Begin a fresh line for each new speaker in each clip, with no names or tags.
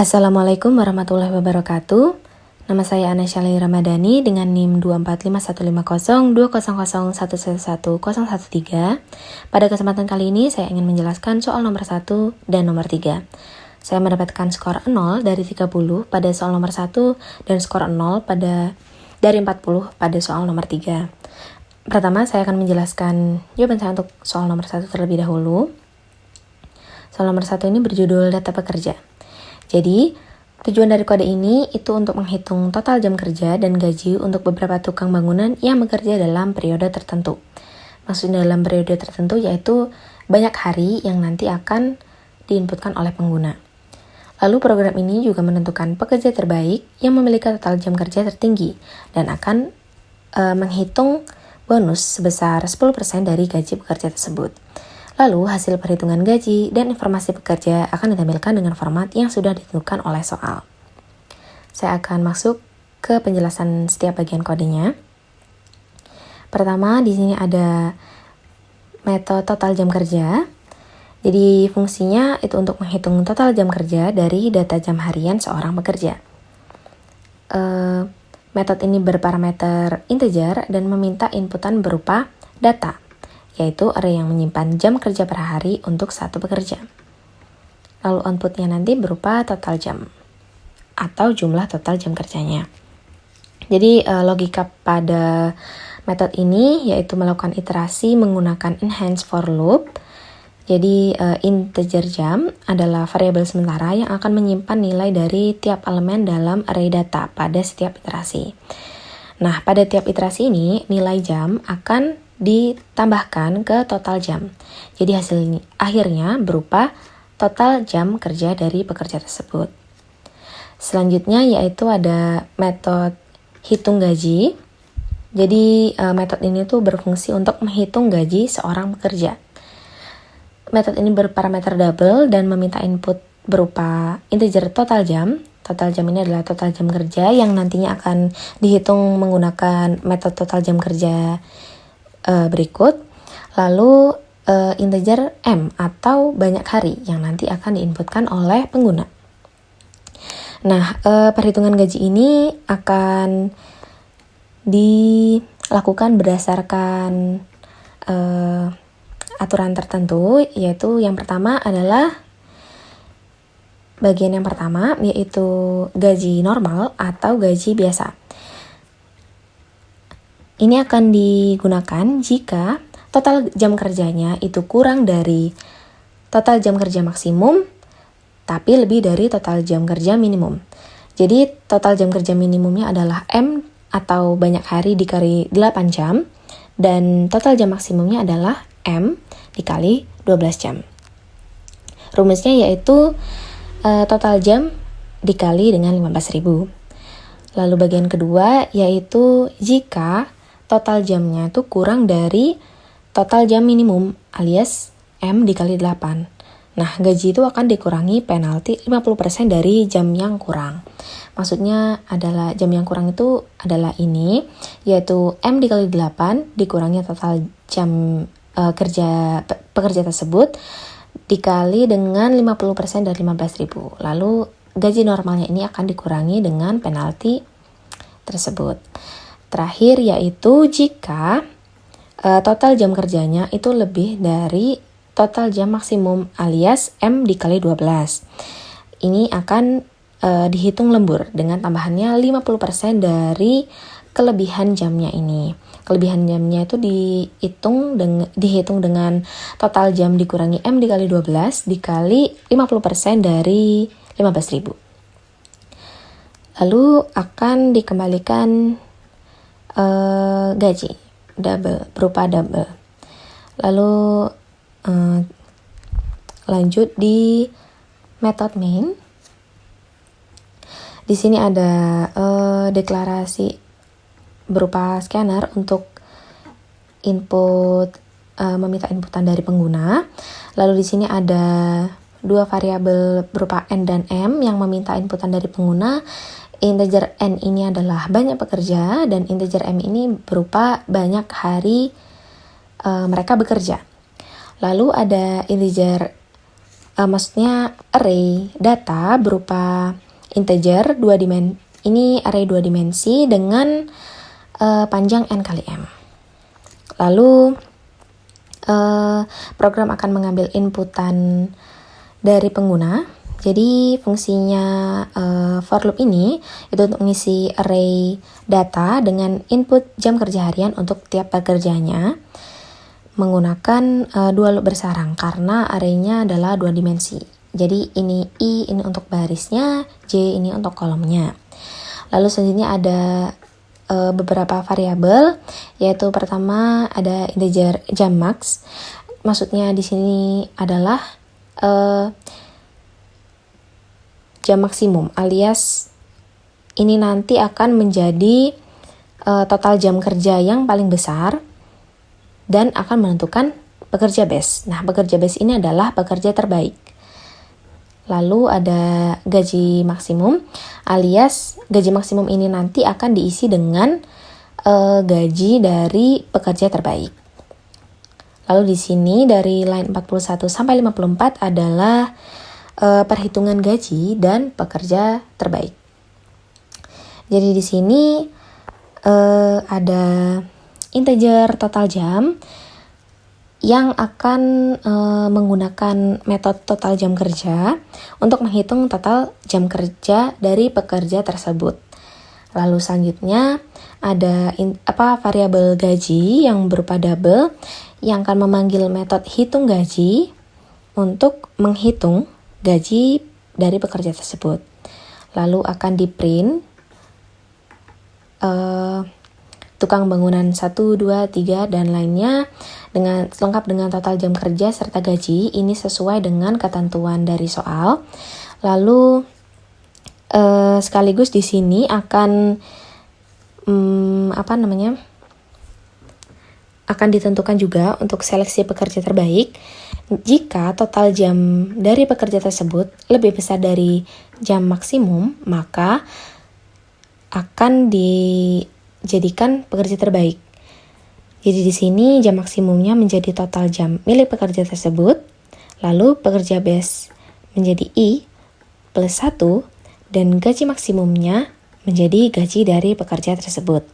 Assalamualaikum warahmatullahi wabarakatuh. Nama saya Anasyali Ramadhani dengan NIM 245015001111013. Pada kesempatan kali ini saya ingin menjelaskan soal nomor 1 dan nomor 3. Saya mendapatkan skor 0 dari 30 pada soal nomor 1 dan skor 0 dari 40 pada soal nomor 3. Pertama, saya akan menjelaskan jawaban saya untuk soal nomor 1 terlebih dahulu. Soal nomor 1 ini berjudul data pekerja. Jadi, tujuan dari kode ini itu untuk menghitung total jam kerja dan gaji untuk beberapa tukang bangunan yang bekerja dalam periode tertentu. Maksudnya dalam periode tertentu yaitu banyak hari yang nanti akan diinputkan oleh pengguna. Lalu program ini juga menentukan pekerja terbaik yang memiliki total jam kerja tertinggi dan akan menghitung bonus sebesar 10% dari gaji pekerja tersebut. Lalu, hasil perhitungan gaji dan informasi pekerja akan ditampilkan dengan format yang sudah ditentukan oleh soal. Saya akan masuk ke penjelasan setiap bagian kodenya. Pertama, di sini ada metode total jam kerja. Jadi, fungsinya itu untuk menghitung total jam kerja dari data jam harian seorang pekerja. Metode ini berparameter integer dan meminta inputan berupa data, yaitu array yang menyimpan jam kerja per hari untuk satu pekerja. Lalu outputnya nanti berupa total jam atau jumlah total jam kerjanya. Jadi logika pada metode ini yaitu melakukan iterasi menggunakan enhance for loop. Jadi integer jam adalah variabel sementara yang akan menyimpan nilai dari tiap elemen dalam array data pada setiap iterasi. Nah, pada tiap iterasi ini nilai jam akan ditambahkan ke total jam. Jadi akhirnya berupa total jam kerja dari pekerja tersebut. Selanjutnya yaitu ada metode hitung gaji. Jadi metode ini tuh berfungsi untuk menghitung gaji seorang pekerja. Metode ini berparameter double dan meminta input berupa integer total jam. Total jam ini adalah total jam kerja yang nantinya akan dihitung menggunakan metode total jam kerja berikut. Lalu integer M atau banyak hari yang nanti akan diinputkan oleh pengguna. Nah, perhitungan gaji ini akan dilakukan berdasarkan aturan tertentu, yaitu yang pertama adalah bagian yang pertama yaitu gaji normal atau gaji biasa. Ini akan digunakan jika total jam kerjanya itu kurang dari total jam kerja maksimum, tapi lebih dari total jam kerja minimum. Jadi total jam kerja minimumnya adalah M atau banyak hari dikali 8 jam, dan total jam maksimumnya adalah M dikali 12 jam. Rumusnya yaitu total jam dikali dengan 15.000. Lalu bagian kedua yaitu jika total jamnya itu kurang dari total jam minimum alias M dikali 8. Nah, gaji itu akan dikurangi penalti 50% dari jam yang kurang. Maksudnya adalah jam yang kurang itu adalah ini, yaitu M dikali 8 dikurangi total jam pekerja tersebut dikali dengan 50% dari 15.000. Lalu gaji normalnya ini akan dikurangi dengan penalti tersebut. Terakhir yaitu jika total jam kerjanya itu lebih dari total jam maksimum alias M dikali 12. Ini akan dihitung lembur dengan tambahannya 50% dari kelebihan jamnya ini. Kelebihan jamnya itu dihitung dengan total jam dikurangi M dikali 12 dikali 50% dari 15.000. Lalu akan dikembalikan gaji berupa double. Lalu lanjut di metode main. Di sini ada deklarasi berupa scanner untuk input, meminta inputan dari pengguna. Lalu di sini ada dua variabel berupa N dan M yang meminta inputan dari pengguna. Integer N ini adalah banyak pekerja dan integer M ini berupa banyak hari mereka bekerja. Lalu ada integer maksudnya array data berupa integer ini array 2 dimensi dengan panjang n kali m. Lalu program akan mengambil inputan dari pengguna. Jadi fungsinya for loop ini itu untuk mengisi array data dengan input jam kerja harian untuk tiap pekerjanya menggunakan 2 loop bersarang karena arraynya adalah 2 dimensi. Jadi ini I ini untuk barisnya, J ini untuk kolomnya. Lalu selanjutnya ada beberapa variabel, yaitu pertama ada integer jam max. Maksudnya di sini adalah jam maksimum, alias ini nanti akan menjadi total jam kerja yang paling besar dan akan menentukan pekerja best. Nah, pekerja best ini adalah pekerja terbaik. Lalu ada gaji maksimum, alias gaji maksimum ini nanti akan diisi dengan gaji dari pekerja terbaik. Lalu di sini dari line 41 sampai 54 adalah perhitungan gaji dan pekerja terbaik. Jadi di sini ada integer total jam yang akan menggunakan metode total jam kerja untuk menghitung total jam kerja dari pekerja tersebut. Lalu selanjutnya ada variabel gaji yang berupa double yang akan memanggil metode hitung gaji untuk menghitung gaji dari pekerja tersebut. Lalu akan di-print tukang bangunan 1, 2, 3, dan lainnya lengkap dengan total jam kerja serta gaji. Ini sesuai dengan ketentuan dari soal. Lalu sekaligus di sini akan akan ditentukan juga untuk seleksi pekerja terbaik. Jika total jam dari pekerja tersebut lebih besar dari jam maksimum, maka akan dijadikan pekerja terbaik. Jadi di sini jam maksimumnya menjadi total jam milik pekerja tersebut, lalu pekerja best menjadi I plus 1, dan gaji maksimumnya menjadi gaji dari pekerja tersebut.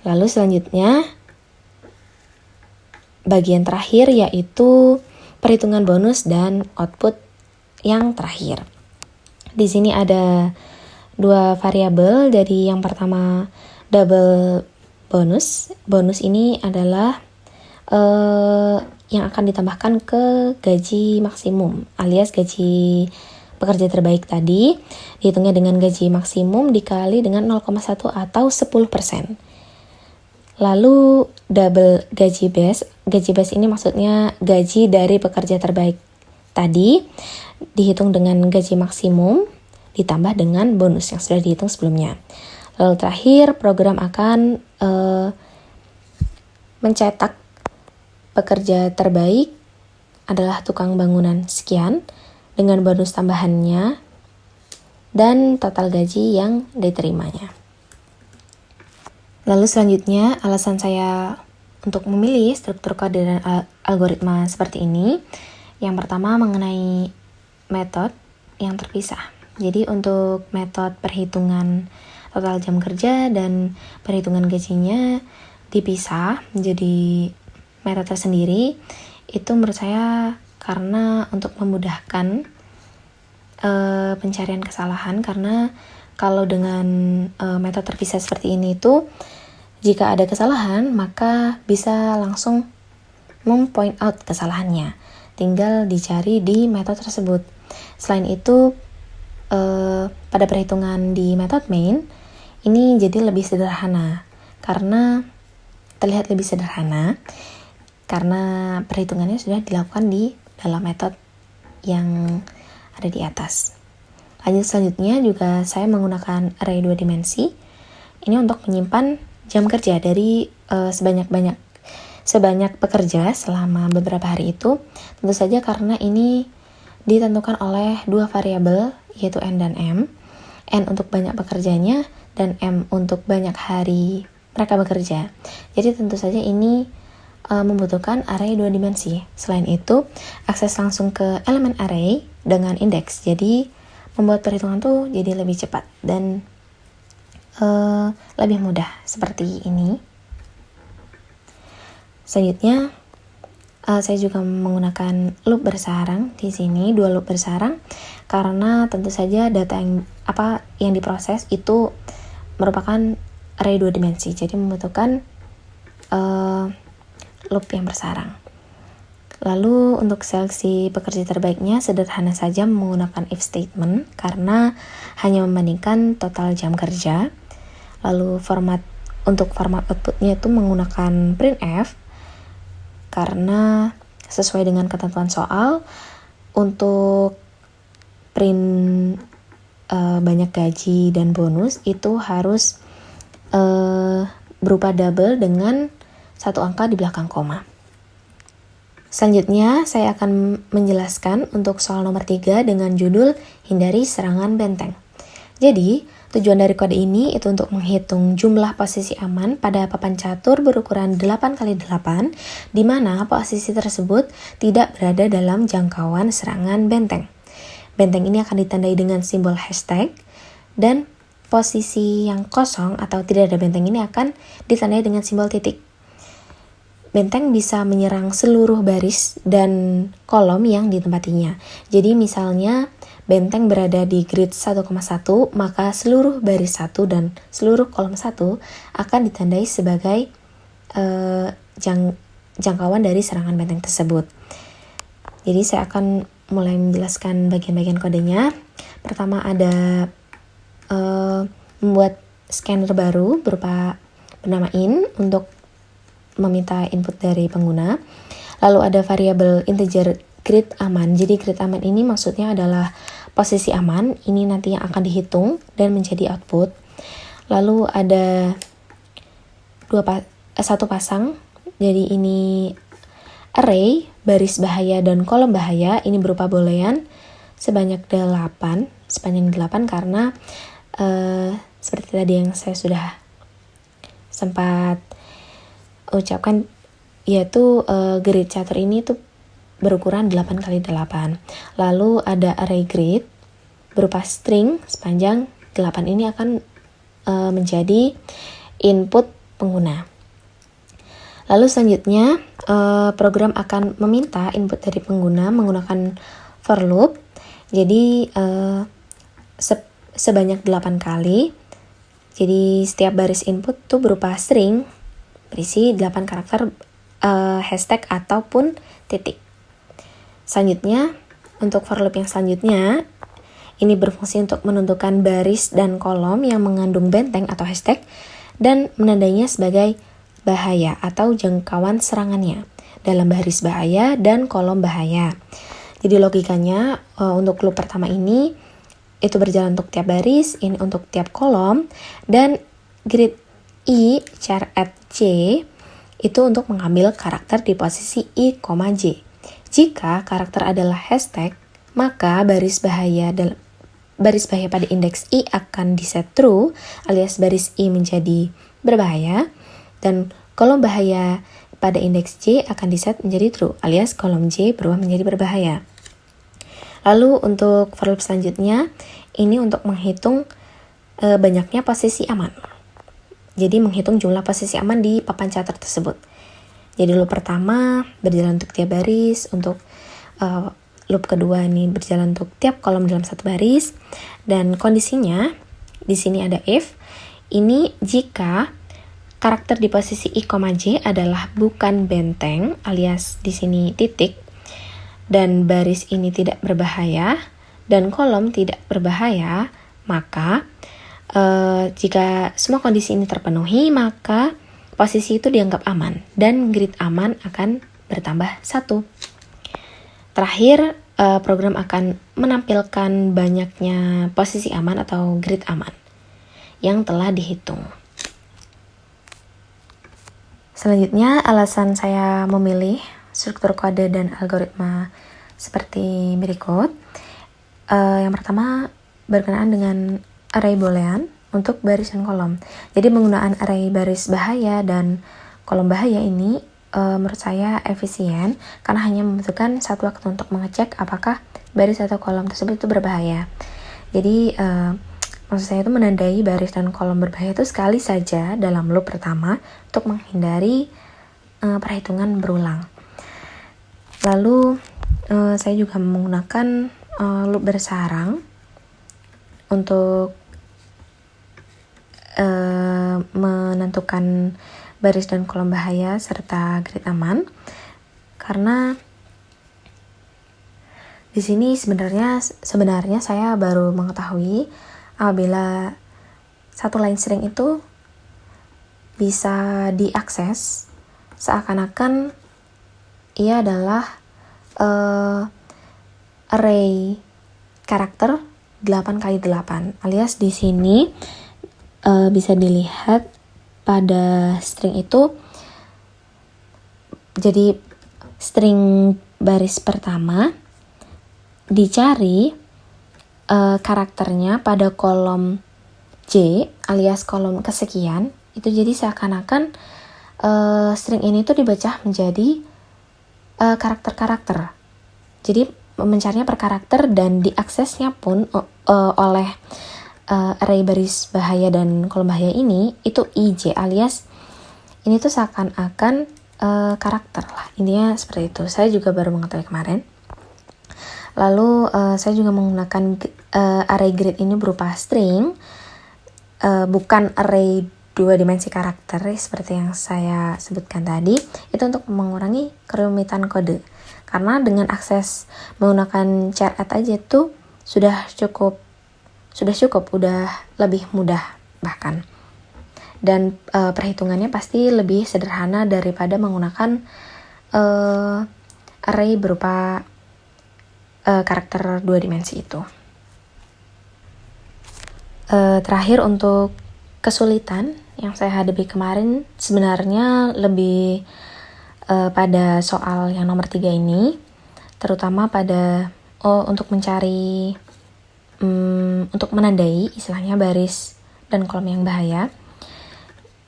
Lalu selanjutnya bagian terakhir yaitu perhitungan bonus dan output yang terakhir. Di sini ada 2 variabel. Dari yang pertama double bonus. Bonus ini adalah yang akan ditambahkan ke gaji maksimum alias gaji pekerja terbaik tadi. Dihitungnya dengan gaji maksimum dikali dengan 0,1 atau 10%. Lalu double gaji base. Gaji base ini maksudnya gaji dari pekerja terbaik tadi dihitung dengan gaji maksimum ditambah dengan bonus yang sudah dihitung sebelumnya. Lalu terakhir program akan mencetak pekerja terbaik adalah tukang bangunan sekian dengan bonus tambahannya dan total gaji yang diterimanya. Lalu selanjutnya alasan saya untuk memilih struktur kode dan algoritma seperti ini. Yang pertama mengenai metode yang terpisah. Jadi untuk metode perhitungan total jam kerja dan perhitungan gajinya dipisah menjadi metode tersendiri. Itu menurut saya karena untuk memudahkan pencarian kesalahan, karena kalau dengan metode terpisah seperti ini itu jika ada kesalahan maka bisa langsung mempoint out kesalahannya, tinggal dicari di metode tersebut. Selain itu pada perhitungan di metode main ini jadi lebih sederhana karena terlihat lebih sederhana karena perhitungannya sudah dilakukan di dalam metode yang ada di atas. Lanjut selanjutnya juga saya menggunakan array 2 dimensi ini untuk menyimpan jam kerja dari sebanyak pekerja selama beberapa hari itu. Tentu saja karena ini ditentukan oleh 2 variabel yaitu N dan M. N untuk banyak pekerjanya dan M untuk banyak hari mereka bekerja. Jadi tentu saja ini membutuhkan array 2 dimensi. Selain itu, akses langsung ke elemen array dengan indeks. Jadi, membuat perhitungan tuh jadi lebih cepat dan lebih mudah seperti ini. Selanjutnya, saya juga menggunakan loop bersarang di sini, 2 loop bersarang, karena tentu saja data yang diproses itu merupakan array 2 dimensi, jadi membutuhkan loop yang bersarang. Lalu untuk seleksi pekerja terbaiknya sederhana saja menggunakan if statement karena hanya membandingkan total jam kerja. Lalu untuk format outputnya itu menggunakan printf karena sesuai dengan ketentuan soal. Untuk print banyak gaji dan bonus itu harus berupa double dengan 1 angka di belakang koma. Selanjutnya saya akan menjelaskan untuk soal nomor 3 dengan judul hindari serangan benteng. Jadi, tujuan dari kode ini itu untuk menghitung jumlah posisi aman pada papan catur berukuran 8x8, di mana posisi tersebut tidak berada dalam jangkauan serangan benteng. Benteng ini akan ditandai dengan simbol hashtag, dan posisi yang kosong atau tidak ada benteng ini akan ditandai dengan simbol titik. Benteng bisa menyerang seluruh baris dan kolom yang ditempatinya. Jadi misalnya benteng berada di grid 1,1, maka seluruh baris 1 dan seluruh kolom 1 akan ditandai sebagai jangkauan dari serangan benteng tersebut. Jadi saya akan mulai menjelaskan bagian-bagian kodenya. Pertama ada membuat scanner baru berupa bernama in untuk meminta input dari pengguna. Lalu ada variabel integer grid aman. Jadi grid aman ini maksudnya adalah posisi aman. Ini nanti yang akan dihitung dan menjadi output. Lalu ada satu pasang. Jadi ini array baris bahaya dan kolom bahaya. Ini berupa boolean sebanyak 8, sepanjang 8 karena seperti tadi yang saya sudah sempat ucapkan, yaitu grid catur ini tuh berukuran 8x8. Lalu ada array grid berupa string sepanjang 8. Ini akan menjadi input pengguna. Lalu selanjutnya program akan meminta input dari pengguna menggunakan for loop. Jadi sebanyak 8 kali. Jadi setiap baris input tuh berupa string berisi 8 karakter hashtag ataupun titik. Selanjutnya, untuk for loop yang selanjutnya, ini berfungsi untuk menentukan baris dan kolom yang mengandung benteng atau hashtag dan menandainya sebagai bahaya atau jangkauan serangannya dalam baris bahaya dan kolom bahaya. Jadi logikanya untuk loop pertama ini itu berjalan untuk tiap baris, ini untuk tiap kolom, dan grid I char at J itu untuk mengambil karakter di posisi I, J. Jika karakter adalah hashtag, maka baris bahaya pada indeks I akan diset true, alias baris I menjadi berbahaya, dan kolom bahaya pada indeks J akan diset menjadi true, alias kolom J berubah menjadi berbahaya. Lalu untuk for loop selanjutnya, ini untuk menghitung banyaknya posisi aman. Jadi menghitung jumlah posisi aman di papan catur tersebut. Jadi loop pertama berjalan untuk tiap baris, untuk loop kedua ini berjalan untuk tiap kolom dalam satu baris, dan kondisinya di sini ada if. Ini jika karakter di posisi I, J adalah bukan benteng, alias di sini titik, dan baris ini tidak berbahaya dan kolom tidak berbahaya, maka jika semua kondisi ini terpenuhi, maka posisi itu dianggap aman dan grid aman akan bertambah 1. Terakhir, program akan menampilkan banyaknya posisi aman atau grid aman yang telah dihitung. Selanjutnya, alasan saya memilih struktur kode dan algoritma seperti berikut. Yang pertama, berkenaan dengan array boolean untuk baris dan kolom. Jadi penggunaan array baris bahaya dan kolom bahaya ini menurut saya efisien karena hanya membutuhkan satu waktu untuk mengecek apakah baris atau kolom tersebut itu berbahaya. Jadi maksud saya itu menandai baris dan kolom berbahaya itu sekali saja dalam loop pertama untuk menghindari perhitungan berulang. Lalu saya juga menggunakan loop bersarang untuk menentukan baris dan kolom bahaya serta grid aman, karena di sini sebenarnya saya baru mengetahui apabila satu line string itu bisa diakses seakan-akan ia adalah array karakter 8x8, alias di sini bisa dilihat pada string itu, jadi string baris pertama dicari karakternya pada kolom J alias kolom kesekian, itu jadi seakan-akan string ini tuh dibaca menjadi karakter-karakter. Jadi mencarinya per karakter dan diaksesnya pun oleh array baris bahaya dan kolom bahaya ini itu IJ, alias ini tuh seakan-akan karakter lah, intinya seperti itu. Saya juga baru mengetahui kemarin. Lalu saya juga menggunakan array grid ini berupa string, bukan array 2 dimensi karakter seperti yang saya sebutkan tadi, itu untuk mengurangi kerumitan kode. Karena dengan akses menggunakan char add aja tuh sudah cukup, udah lebih mudah bahkan. Dan perhitungannya pasti lebih sederhana daripada menggunakan array berupa karakter 2 dimensi itu. Terakhir, untuk kesulitan yang saya hadapi kemarin sebenarnya lebih pada soal yang nomor 3 ini, terutama pada untuk mencari untuk menandai istilahnya baris dan kolom yang bahaya.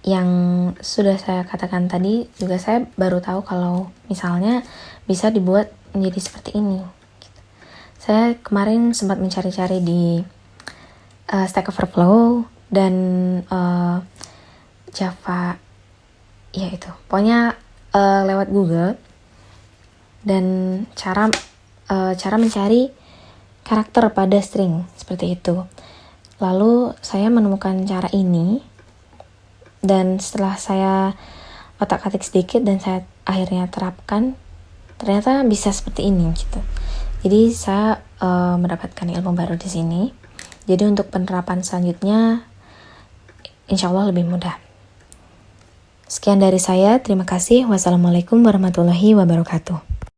Yang sudah saya katakan tadi juga saya baru tahu kalau misalnya bisa dibuat menjadi seperti ini. Saya kemarin sempat mencari-cari di Stack Overflow dan Java, ya itu, pokoknya lewat Google, dan cara mencari karakter pada string seperti itu. Lalu saya menemukan cara ini, dan setelah saya otak-atik sedikit dan saya akhirnya terapkan, ternyata bisa seperti ini gitu. Jadi saya mendapatkan ilmu baru di sini. Jadi untuk penerapan selanjutnya insya Allah lebih mudah. Sekian dari saya, terima kasih. Wassalamualaikum warahmatullahi wabarakatuh.